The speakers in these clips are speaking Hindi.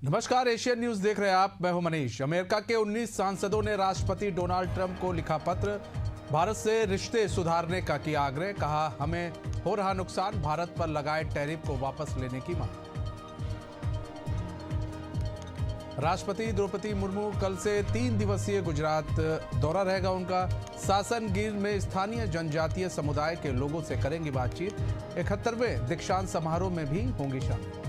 नमस्कार, एशियन न्यूज देख रहे हैं आप। मैं हूं मनीष। अमेरिका के 19 सांसदों ने राष्ट्रपति डोनाल्ड ट्रंप को लिखा पत्र। भारत से रिश्ते सुधारने का किया आग्रह। कहा, हमें हो रहा नुकसान, भारत पर लगाए टैरिफ को वापस लेने की मांग। राष्ट्रपति द्रौपदी मुर्मू कल से 3 दिवसीय गुजरात दौरा रहेगा उनका। सासन गिर में स्थानीय जनजातीय समुदाय के लोगों से करेंगी बातचीत। 71वें दीक्षांत समारोह में भी होंगी शामिल।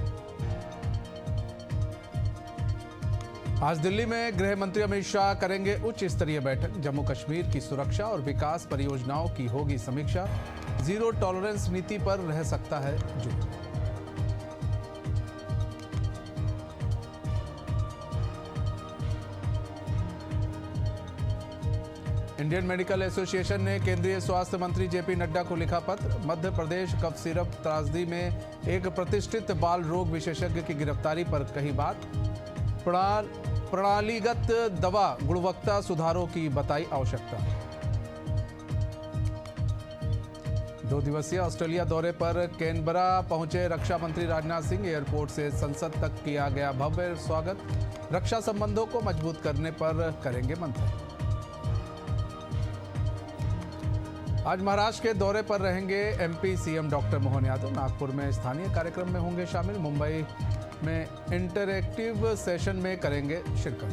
आज दिल्ली में गृह मंत्री अमित शाह करेंगे उच्च स्तरीय बैठक। जम्मू कश्मीर की सुरक्षा और विकास परियोजनाओं की होगी समीक्षा। जीरो टॉलरेंस नीति पर रह सकता है जोर। इंडियन मेडिकल एसोसिएशन ने केंद्रीय स्वास्थ्य मंत्री जेपी नड्डा को लिखा पत्र। मध्य प्रदेश कफ सिरप त्रासदी में एक प्रतिष्ठित बाल रोग विशेषज्ञ की गिरफ्तारी पर कही बात। प्रणालीगत दवा गुणवत्ता सुधारों की बताई आवश्यकता। 2 दिवसीय ऑस्ट्रेलिया दौरे पर कैनबरा पहुंचे रक्षा मंत्री राजनाथ सिंह। एयरपोर्ट से संसद तक किया गया भव्य स्वागत। रक्षा संबंधों को मजबूत करने पर करेंगे मंथन। आज महाराष्ट्र के दौरे पर रहेंगे MP CM doctor Mohan Yadav. Nagpur में स्थानीय कार्यक्रम में होंगे शामिल। मुंबई में इंटरैक्टिव सेशन में करेंगे शिरकत।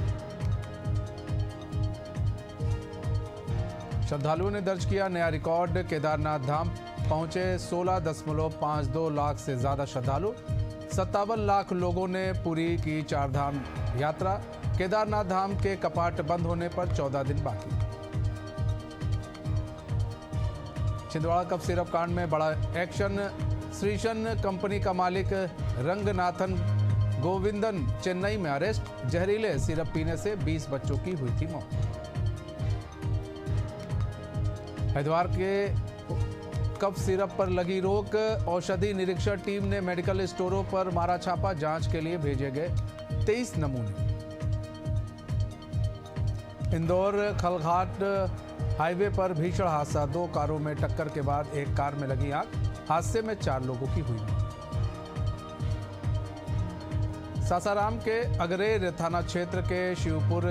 श्रद्धालुओं ने दर्ज किया नया रिकॉर्ड। केदारनाथ धाम पहुंचे 16.52 लाख से ज्यादा श्रद्धालु। 57 लाख लोगों ने पूरी की 4 धाम यात्रा। केदारनाथ धाम के कपाट बंद होने पर 14 दिन बाकी। छिंदवाड़ा कफ सिरप कांड में बड़ा एक्शन। श्रीशन कंपनी का मालिक रंगनाथन गोविंदन चेन्नई में अरेस्ट। जहरीले सिरप पीने से 20 बच्चों की हुई थी मौत। हरिद्वार के कफ सिरप पर लगी रोक। औषधि निरीक्षण टीम ने मेडिकल स्टोरों पर मारा छापा। जांच के लिए भेजे गए 23 नमूने। इंदौर खलघाट हाईवे पर भीषण हादसा। 2 कारों में टक्कर के बाद एक कार में लगी आग। हादसे में 4 लोगों की हुई मौत। सासाराम के अगरेर थाना क्षेत्र के शिवपुर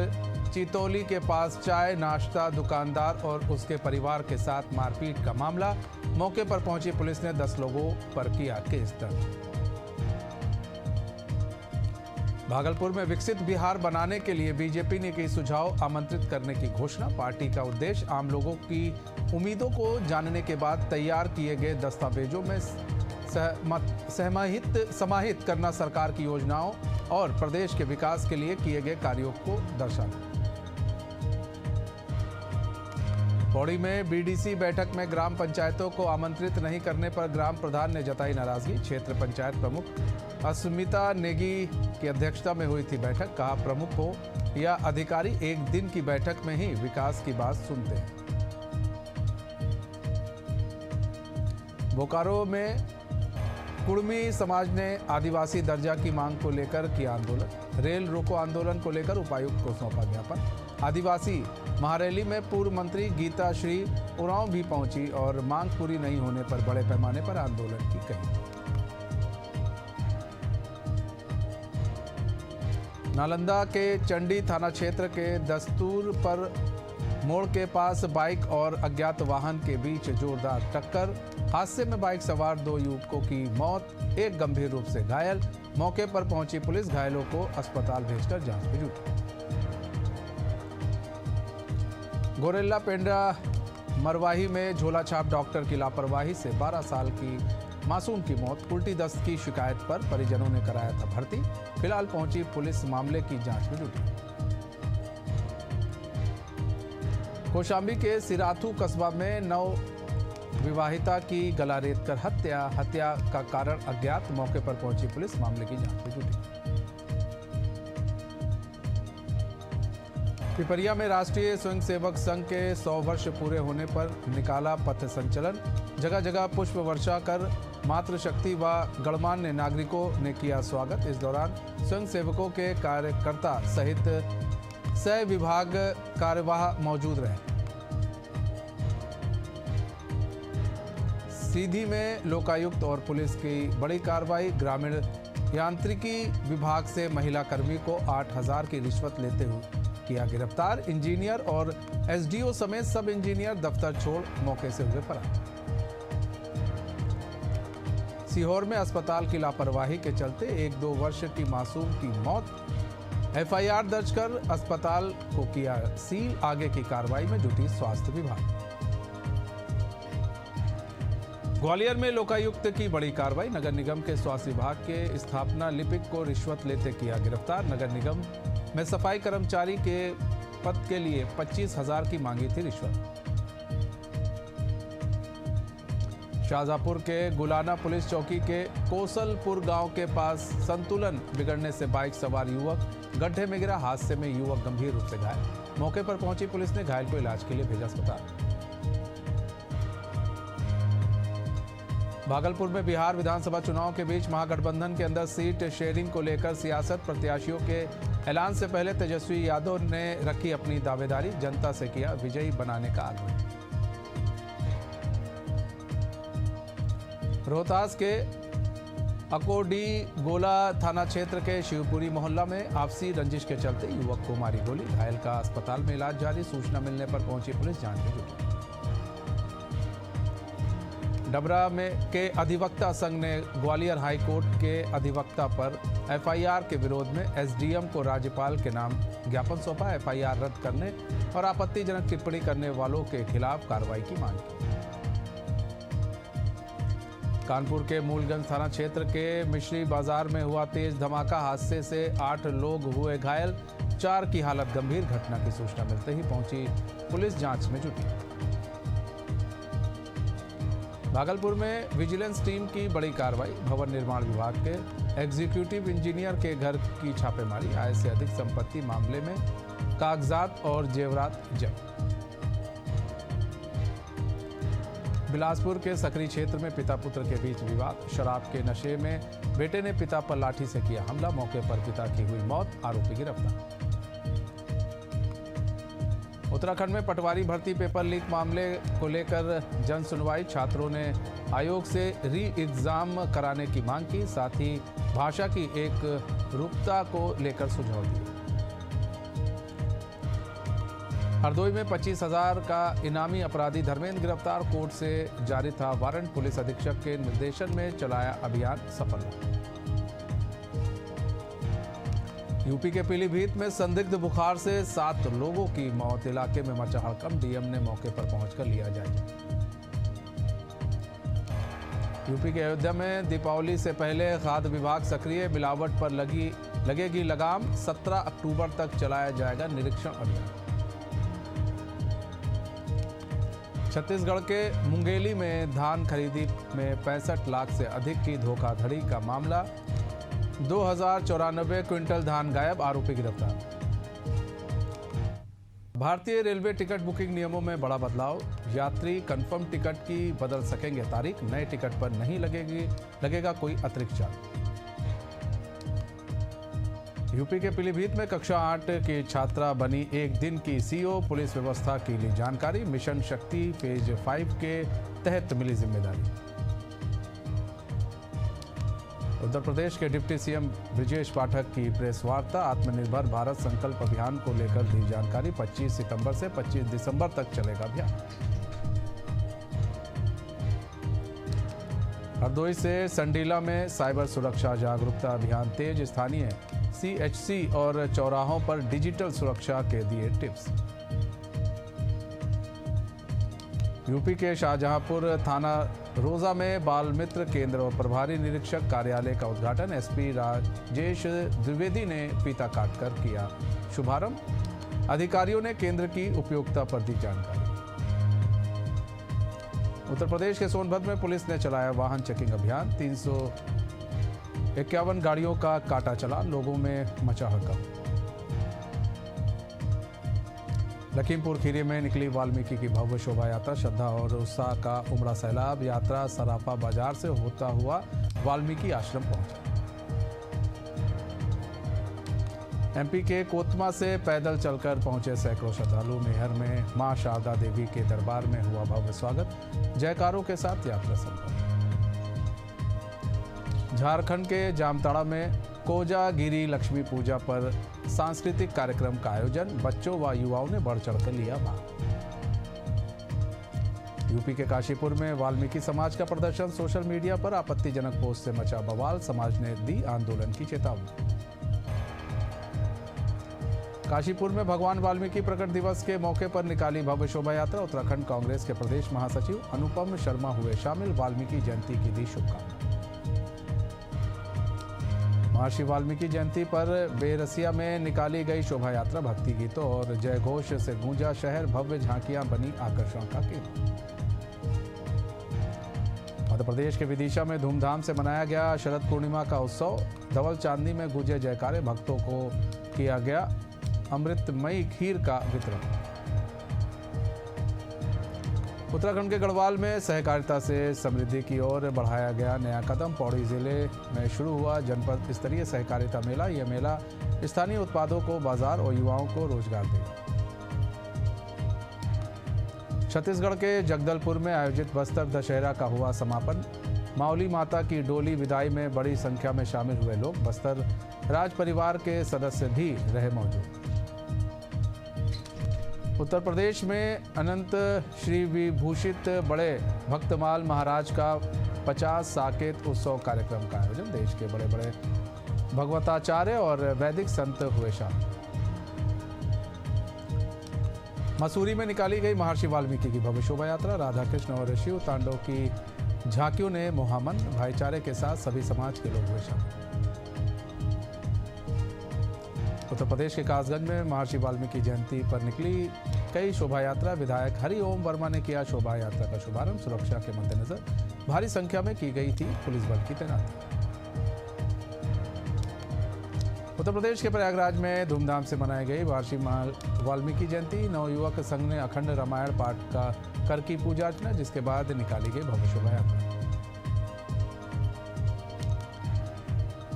चितौली के पास चाय नाश्ता दुकानदार और उसके परिवार के साथ मारपीट का मामला। मौके पर पहुंची पुलिस ने 10 लोगों पर किया केस दर्ज। भागलपुर में विकसित बिहार बनाने के लिए बीजेपी ने की सुझाव आमंत्रित करने की घोषणा। पार्टी का उद्देश्य आम लोगों की उम्मीदों को जानने के बाद तैयार किए गए दस्तावेजों में समाहित करना सरकार की योजनाओं और प्रदेश के विकास के लिए किए गए कार्यों को दर्शाना। पौड़ी में बीडीसी बैठक में ग्राम पंचायतों को आमंत्रित नहीं करने पर ग्राम प्रधान ने जताई नाराजगी। क्षेत्र पंचायत प्रमुख अस्मिता नेगी की अध्यक्षता में हुई थी बैठक। कहा, प्रमुख हो या अधिकारी एक दिन की बैठक में ही विकास की बात सुनते हैं। बोकारो में कुड़मी समाज ने आदिवासी दर्जा की मांग को लेकर किया आंदोलन। रेल रोको आंदोलन को लेकर उपायुक्त को सौंपा ज्ञापन। आदिवासी महारैली में पूर्व मंत्री गीता श्री उरांव भी पहुंची और मांग पूरी नहीं होने पर बड़े पैमाने पर आंदोलन की कही। नालंदा के चंडी थाना क्षेत्र के दस्तूर पर मोड़ के पास बाइक और अज्ञात वाहन के बीच जोरदार टक्कर। हादसे में बाइक सवार 2 युवकों की मौत, एक गंभीर रूप से घायल। मौके पर पहुंची पुलिस घायलों को अस्पताल भेजकर जांच में जुटी। गोरेला पेंड्रा मरवाही में झोला छाप डॉक्टर की लापरवाही से 12 साल की मासूम की मौत। उल्टी दस्त की शिकायत पर परिजनों ने कराया था भर्ती। फिलहाल पहुंची पुलिस मामले की जांच में जुटी। कौशाम्बी के सिराथू कस्बा में नव विवाहिता की गला रेतकर हत्या का कारण अज्ञात। मौके पर पहुंची पुलिस मामले की जांच में जुटी। पिपरिया में राष्ट्रीय स्वयंसेवक संघ के 100 वर्ष पूरे होने पर निकाला पथ संचलन। जगह जगह पुष्प वर्षा कर मातृशक्ति व गणमान्य नागरिकों ने किया स्वागत। इस दौरान स्वयंसेवकों के कार्यकर्ता सहित 6 विभाग कार्यवाह मौजूद रहे। सीधी में लोकायुक्त और पुलिस की बड़ी कार्रवाई। ग्रामीण यांत्रिकी विभाग से महिला कर्मी को 8,000 की रिश्वत लेते हुए किया गिरफ्तार। इंजीनियर और एसडीओ समेत सब इंजीनियर दफ्तर छोड़ मौके से हुए फरार। सीहोर में अस्पताल की लापरवाही के चलते 1-2 वर्ष की मासूम की मौत। एफआईआर दर्ज कर अस्पताल को किया सील। आगे की कार्रवाई में जुटी स्वास्थ्य विभाग। ग्वालियर में लोकायुक्त की बड़ी कार्रवाई। नगर निगम के स्वास्थ्य विभाग के स्थापना लिपिक को रिश्वत लेते किया गिरफ्तार। नगर निगम में सफाई कर्मचारी के पद के लिए 25,000 की मांगी थी रिश्वत। शाहजहांपुर के गुलाना पुलिस चौकी के कोसलपुर गांव के पास संतुलन बिगड़ने से बाइक सवार युवक गड्ढे में गिरा। हादसे में युवक गंभीर रूप से घायल। मौके पर पहुंची पुलिस ने घायल को इलाज के लिए भेजा अस्पताल। भागलपुर में बिहार विधानसभा चुनाव के बीच महागठबंधन के अंदर सीट शेयरिंग को लेकर सियासत। प्रत्याशियों के ऐलान से पहले तेजस्वी यादव ने रखी अपनी दावेदारी। जनता से किया विजयी बनाने का आग्रह। रोहतास के अकोडी गोला थाना क्षेत्र के शिवपुरी मोहल्ला में आपसी रंजिश के चलते युवक को मारी गोली। घायल का अस्पताल में इलाज जारी। सूचना मिलने पर पहुंची पुलिस जांच में जुटी। डबरा में के अधिवक्ता संघ ने ग्वालियर हाई कोर्ट के अधिवक्ता पर एफआईआर के विरोध में एसडीएम को राज्यपाल के नाम ज्ञापन सौंपा। एफआईआर रद्द करने और आपत्तिजनक टिप्पणी करने वालों के खिलाफ कार्रवाई की मांग की। कानपुर के मूलगंज थाना क्षेत्र के मिश्री बाजार में हुआ तेज धमाका। हादसे से 8 लोग हुए घायल। 4 की हालत गंभीर। घटना की सूचना मिलते ही पहुंची पुलिस जांच में जुटी। भागलपुर में विजिलेंस टीम की बड़ी कार्रवाई। भवन निर्माण विभाग के एग्जीक्यूटिव इंजीनियर के घर की छापेमारी। आय से अधिक संपत्ति मामले में कागजात और जेवरात जब्त। बिलासपुर के सकरी क्षेत्र में पिता पुत्र के बीच विवाद। शराब के नशे में बेटे ने पिता पर लाठी से किया हमला। मौके पर पिता की हुई मौत। आरोपी गिरफ्तार। उत्तराखंड में पटवारी भर्ती पेपर लीक मामले को लेकर जन सुनवाई। छात्रों ने आयोग से री एग्जाम कराने की मांग की। साथ ही भाषा की एक रूपता को लेकर सुझाव दिए। हरदोई में 25,000 का इनामी अपराधी धर्मेंद्र गिरफ्तार। कोर्ट से जारी था वारंट। पुलिस अधीक्षक के निर्देशन में चलाया अभियान सफल। यूपी के पीलीभीत में संदिग्ध बुखार से 7 लोगों की मौत। इलाके में मचा हड़कंप। डीएम ने मौके पर पहुंचकर लिया जायजा। यूपी के अयोध्या में दीपावली से पहले खाद्य विभाग सक्रिय। मिलावट पर लगेगी लगाम। 17 अक्टूबर तक चलाया जाएगा निरीक्षण अभियान। छत्तीसगढ़ के मुंगेली में धान खरीदी में 65 लाख से अधिक की धोखाधड़ी का मामला। 2094 क्विंटल धान गायब। आरोपी गिरफ्तार। भारतीय रेलवे टिकट बुकिंग नियमों में बड़ा बदलाव। यात्री कंफर्म टिकट की बदल सकेंगे तारीख। नए टिकट पर नहीं लगेगा कोई अतिरिक्त चार्ज। यूपी के पीलीभीत में कक्षा 8 की छात्रा बनी एक दिन की सीओ। पुलिस व्यवस्था की ली जानकारी। मिशन शक्ति फेज 5 के तहत मिली जिम्मेदारी। उत्तर प्रदेश के डिप्टी सीएम ब्रिजेश पाठक की प्रेस वार्ता। आत्मनिर्भर भारत संकल्प अभियान को लेकर दी जानकारी। 25 सितंबर से 25 दिसंबर तक चलेगा अभियान। हरदोई से संडीला में साइबर सुरक्षा जागरूकता अभियान तेज। स्थानीय सीएचसी और चौराहों पर डिजिटल सुरक्षा के दिए टिप्स। यूपी के शाहजहांपुर थाना रोजा में बाल मित्र केंद्र और प्रभारी निरीक्षक कार्यालय का उद्घाटन। एसपी राजेश द्विवेदी ने फीता काटकर किया शुभारंभ। अधिकारियों ने केंद्र की उपयोगिता पर दी जानकारी। उत्तर प्रदेश के सोनभद्र में पुलिस ने चलाया वाहन चेकिंग अभियान। 351 गाड़ियों का काटा चालान। लोगों में मचा हड़कंप। लखीमपुर खीरी में निकली वाल्मीकि की भव्य शोभा यात्रा। श्रद्धा और उत्साह का उमड़ा सैलाब। यात्रा सराफा बाजार से होता हुआ वाल्मीकि आश्रम पहुंचा। एमपी के कोतमा से पैदल चलकर पहुंचे सैकड़ों श्रद्धालु। मैहर में मां शारदा देवी के दरबार में हुआ भव्य स्वागत। जयकारों के साथ यात्रा संपन्न। झारखंड के जामताड़ा में कोजागिरी लक्ष्मी पूजा पर सांस्कृतिक कार्यक्रम का आयोजन, बच्चों व युवाओं ने बढ़ चढ़कर लिया भाग। यूपी के काशीपुर में वाल्मीकि समाज का प्रदर्शन, सोशल मीडिया पर आपत्तिजनक पोस्ट से मचा बवाल, समाज ने दी आंदोलन की चेतावनी। काशीपुर में भगवान वाल्मीकि प्रकट दिवस के मौके पर निकाली भव्य शोभा यात्रा, उत्तराखंड कांग्रेस के प्रदेश महासचिव अनुपम शर्मा हुए शामिल, वाल्मीकि जयंती की दी शुभकामनाएं। महर्षि वाल्मीकि जयंती पर बेरसिया में निकाली गई शोभा यात्रा, भक्ति गीतों और जय घोष से गूंजा शहर, भव्य झांकियां बनी आकर्षण का केंद्र। मध्य प्रदेश के विदिशा में धूमधाम से मनाया गया शरद पूर्णिमा का उत्सव, धवल चांदनी में गूंजे जयकारे, भक्तों को किया गया अमृतमयी खीर का वितरण। उत्तराखंड के गढ़वाल में सहकारिता से समृद्धि की ओर बढ़ाया गया नया कदम, पौड़ी जिले में शुरू हुआ जनपद स्तरीय सहकारिता मेला। यह मेला स्थानीय उत्पादों को बाजार और युवाओं को रोजगार देगा। छत्तीसगढ़ के जगदलपुर में आयोजित बस्तर दशहरा का हुआ समापन, माउली माता की डोली विदाई में बड़ी संख्या में शामिल हुए लोग, बस्तर राज परिवार के सदस्य भी रहे मौजूद। उत्तर प्रदेश में अनंत श्री विभूषित बड़े भक्तमाल महाराज का 50 साकेत उत्सव कार्यक्रम का आयोजन, देश के बड़े बड़े भगवताचार्य और वैदिक संत हुए शामिल। मसूरी में निकाली गई महर्षि वाल्मीकि की भव्य शोभा यात्रा, राधा कृष्ण और शिव तांडव की झांकियों ने मोहामन, भाईचारे के साथ सभी समाज के लोग हुए शामिल। उत्तर प्रदेश के कासगंज में महर्षि वाल्मीकि जयंती पर निकली कई शोभा यात्रा, विधायक हरिओम वर्मा ने किया शोभा यात्रा का शुभारंभ, सुरक्षा के मद्देनजर भारी संख्या में की गई थी पुलिस बल की तैनाती। उत्तर प्रदेश के प्रयागराज में धूमधाम से मनाई गई महर्षि वाल्मीकि जयंती, नवयुवक संघ ने अखंड रामायण पाठ का कर की पूजा अर्चना, जिसके बाद निकाली गई भव्य शोभा यात्रा।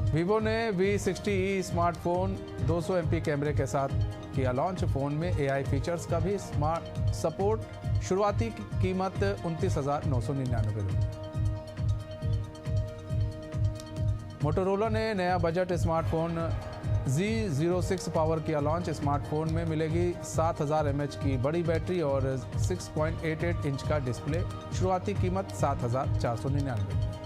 वीवो ने V60e स्मार्टफोन 200 MP कैमरे के साथ किया लॉन्च, फोन में AI फीचर्स का भी स्मार्ट सपोर्ट, शुरुआती कीमत 29,999 रुपये। मोटोरोला ने नया बजट स्मार्टफोन Z06 पावर किया लॉन्च, स्मार्टफोन में मिलेगी 7000 mAh की बड़ी बैटरी और 6.88 इंच का डिस्प्ले, शुरुआती कीमत 7,499।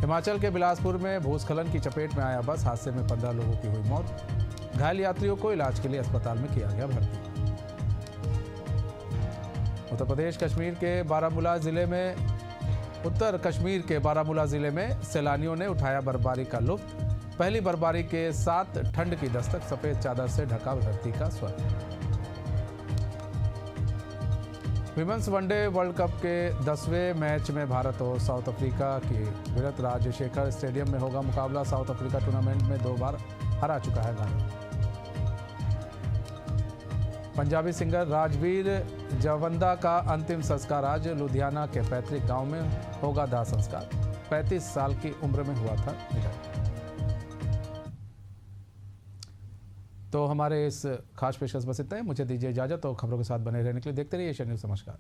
हिमाचल के बिलासपुर में भूस्खलन की चपेट में आया बस, हादसे में 15 लोगों की हुई मौत, घायल यात्रियों को इलाज के लिए अस्पताल में किया गया भर्ती। उत्तर कश्मीर के बारामूला जिले में सैलानियों ने उठाया बर्फबारी का लुत्फ, पहली बर्फबारी के साथ ठंड की दस्तक, सफेद चादर से ढका धरती का स्वर्ग। विमेंस वनडे वर्ल्ड कप के 10वें मैच में भारत और साउथ अफ्रीका की भिड़ंत, राजशेखर स्टेडियम में होगा मुकाबला, साउथ अफ्रीका टूर्नामेंट में 2 बार हरा चुका है भारत। पंजाबी सिंगर राजवीर जवंदा का अंतिम संस्कार आज लुधियाना के पैतृक गांव में होगा दाह संस्कार, 35 साल की उम्र में हुआ था निधन। तो हमारे इस खास पेशकश बस इतना ही, मुझे दीजिए इजाजत और खबरों के साथ बने रहने के लिए देखते रहिए एशियन न्यूज़। नमस्कार।